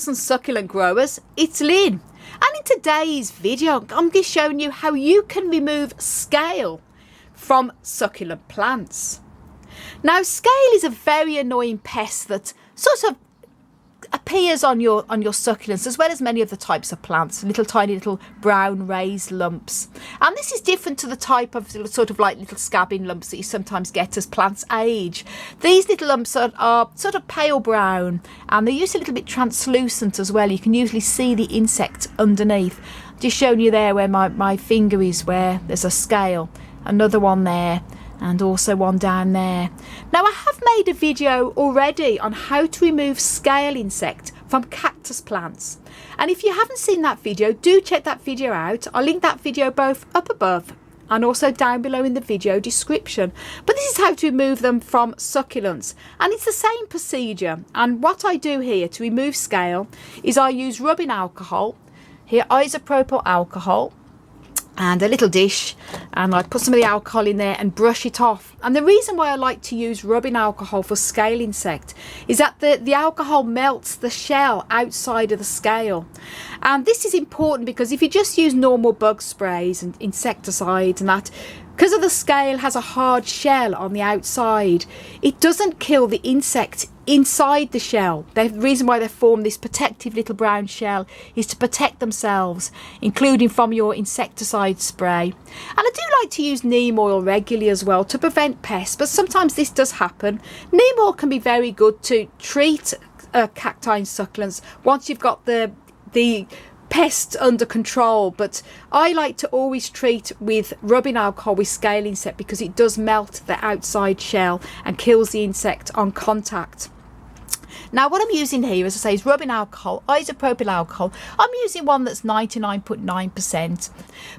cactus and succulent growers, it's Lynn, and in today's video I'm going to be showing you how you can remove scale from succulent plants. Now, scale is a very annoying pest that sort of appears on your succulents, as well as many of the types of plants, tiny little brown raised lumps. And this is different to the type of sort of like little scabbing lumps that you sometimes get as plants age. These little lumps are sort of pale brown, and they're usually a little bit translucent as well. You can usually see the insect underneath. Just showing you there where my finger is, where there's a scale, another one there, and also one down there. Now, I have made a video already on how to remove scale insect from cactus plants, and if you haven't seen that video, do check that video out. I'll link that video both up above and also down below in the video description. But this is how to remove them from succulents, and it's the same procedure. And what I do here to remove scale is I use rubbing alcohol, here isopropyl alcohol, and a little dish, and I put some of the alcohol in there and brush it off. And the reason why I like to use rubbing alcohol for scale insect is that the alcohol melts the shell outside of the scale. And this is important because if you just use normal bug sprays and insecticides and that, because of the scale has a hard shell on the outside, it doesn't kill the insect inside the shell. The reason why they form this protective little brown shell is to protect themselves, including from your insecticide spray. And I do like to use neem oil regularly as well to prevent pests, but sometimes this does happen. Neem oil can be very good to treat cacti and succulents once you've got the pests under control, but I like to always treat with rubbing alcohol with scale insect because it does melt the outside shell and kills the insect on contact. Now, what I'm using here, as I say, is rubbing alcohol, isopropyl alcohol. I'm using one that's 99.9%.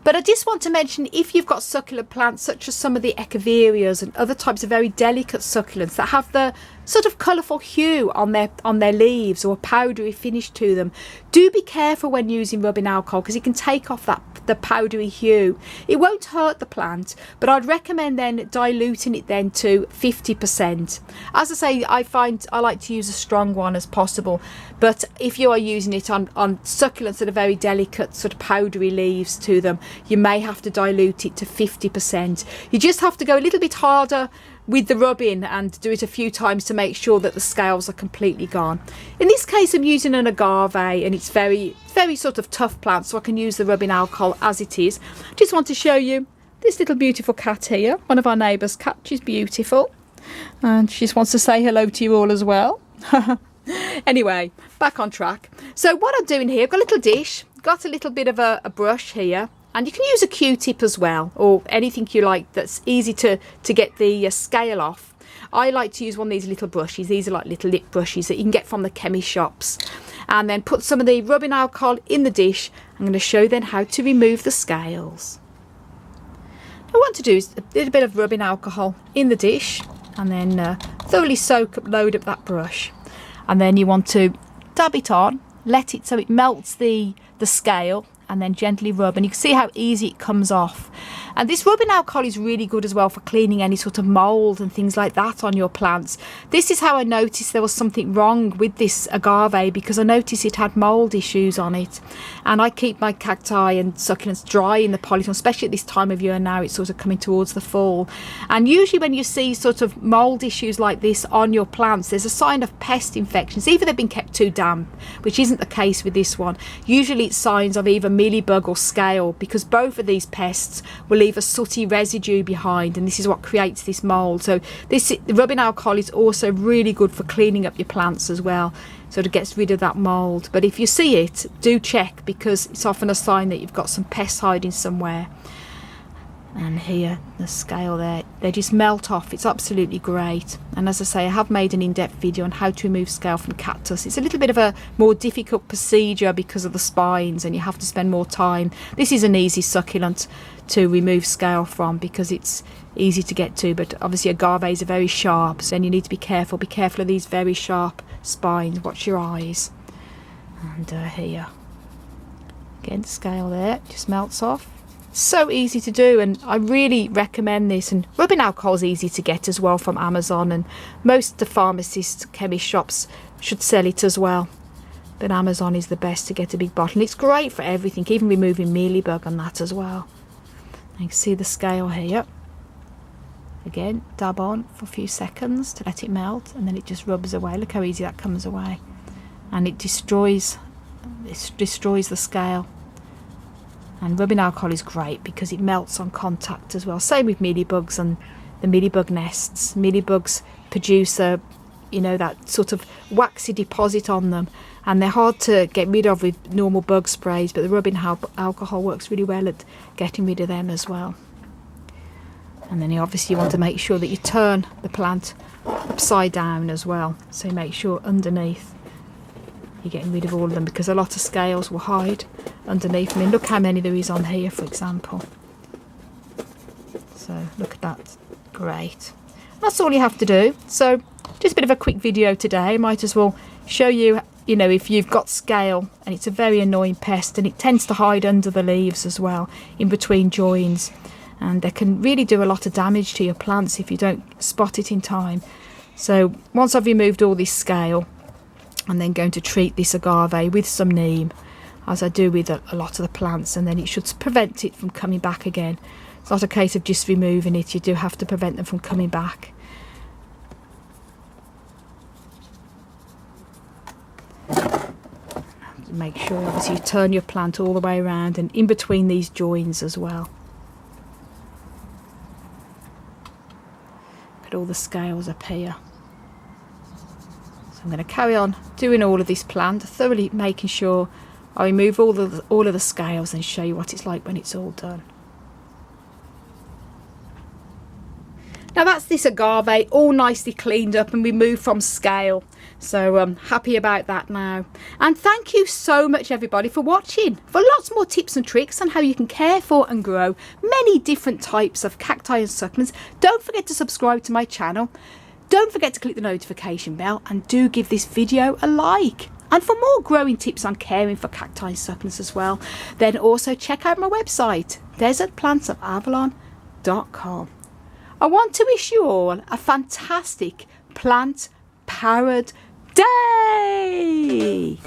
But I just want to mention, if you've got succulent plants such as some of the echeverias and other types of very delicate succulents that have the sort of colourful hue on their leaves or a powdery finish to them, do be careful when using rubbing alcohol because it can take off the powdery hue. It won't hurt the plant, but I'd recommend then diluting it then to 50%. As I say, I find I like to use a strong one as possible, but if you are using it on succulents that are very delicate, sort of powdery leaves to them, you may have to dilute it to 50%. You just have to go a little bit harder with the rubbing and do it a few times to make sure that the scales are completely gone. In this case, I'm using an agave, and it's very sort of tough plant, so I can use the rubbing alcohol as it is. Just want to show you this little beautiful cat here, one of our neighbours' cat. She's beautiful, and she just wants to say hello to you all as well. Anyway, back on track. So what I'm doing here, I've got a little dish, got a little bit of a brush here, and you can use a Q-tip as well, or anything you like that's easy to get the scale off. I like to use one of these little brushes. These are like little lip brushes that you can get from the chemist shops. And then put some of the rubbing alcohol in the dish. I'm going to show then how to remove the scales. What I want to do is a little bit of rubbing alcohol in the dish, and then thoroughly load up that brush. And then you want to dab it on, let it so it melts the scale, and then gently rub, and you can see how easy it comes off. And this rubbing alcohol is really good as well for cleaning any sort of mould and things like that on your plants. This is how I noticed there was something wrong with this agave, because I noticed it had mould issues on it. And I keep my cacti and succulents dry in the polytunnel, especially at this time of year now. It's sort of coming towards the fall, and usually when you see sort of mould issues like this on your plants, there's a sign of pest infections. Either they've been kept too damp, which isn't the case with this one. Usually it's signs of either mealybug or scale, because both of these pests will leave a sooty residue behind, and this is what creates this mold. So the rubbing alcohol is also really good for cleaning up your plants as well, so it gets rid of that mold. But if you see it, do check, because it's often a sign that you've got some pests hiding somewhere. And here, the scale there, they just melt off. It's absolutely great. And as I say, I have made an in-depth video on how to remove scale from cactus. It's a little bit of a more difficult procedure because of the spines, and you have to spend more time. This is an easy succulent to remove scale from because it's easy to get to, but obviously agaves are very sharp, so then you need to be careful. Be careful of these very sharp spines. Watch your eyes. And here, again, scale there, just melts off. So easy to do, and I really recommend this. And rubbing alcohol is easy to get as well from Amazon, and most of the pharmacists, chemist shops should sell it as well. but Amazon is the best to get a big bottle. And it's great for everything, even removing mealybug and that as well. You can see the scale here. Again, dab on for a few seconds to let it melt, and then it just rubs away. Look how easy that comes away. And it destroys the scale. And rubbing alcohol is great because it melts on contact as well. Same with mealybugs and the mealybug nests. Mealybugs produce a, you know, that sort of waxy deposit on them, and they're hard to get rid of with normal bug sprays, but the rubbing alcohol works really well at getting rid of them as well. And then you want to make sure that you turn the plant upside down as well, so you make sure underneath you're getting rid of all of them, because a lot of scales will hide underneath. I mean, look how many there is on here, for example. So look at that. Great. That's all you have to do. So just a bit of a quick video today. I might as well show you, you know, if you've got scale and it's a very annoying pest, and it tends to hide under the leaves as well, in between joins, and they can really do a lot of damage to your plants if you don't spot it in time. So once I've removed all this scale, I'm then going to treat this agave with some neem, as I do with a lot of the plants, and then it should prevent it from coming back again. It's not a case of just removing it, you do have to prevent them from coming back. Make sure obviously you turn your plant all the way around and in between these joins as well. Look at all the scales up here. So I'm going to carry on doing all of this plant, thoroughly making sure I remove all of the scales and show you what it's like when it's all done. Now that's this agave all nicely cleaned up and removed from scale. So I'm happy about that now. And thank you so much everybody for watching. For lots more tips and tricks on how you can care for and grow many different types of cacti and succulents, don't forget to subscribe to my channel. Don't forget to click the notification bell, and do give this video a like. And for more growing tips on caring for cacti and succulents as well, then also check out my website, desertplantsofAvalon.com. I want to wish you all a fantastic plant-powered day.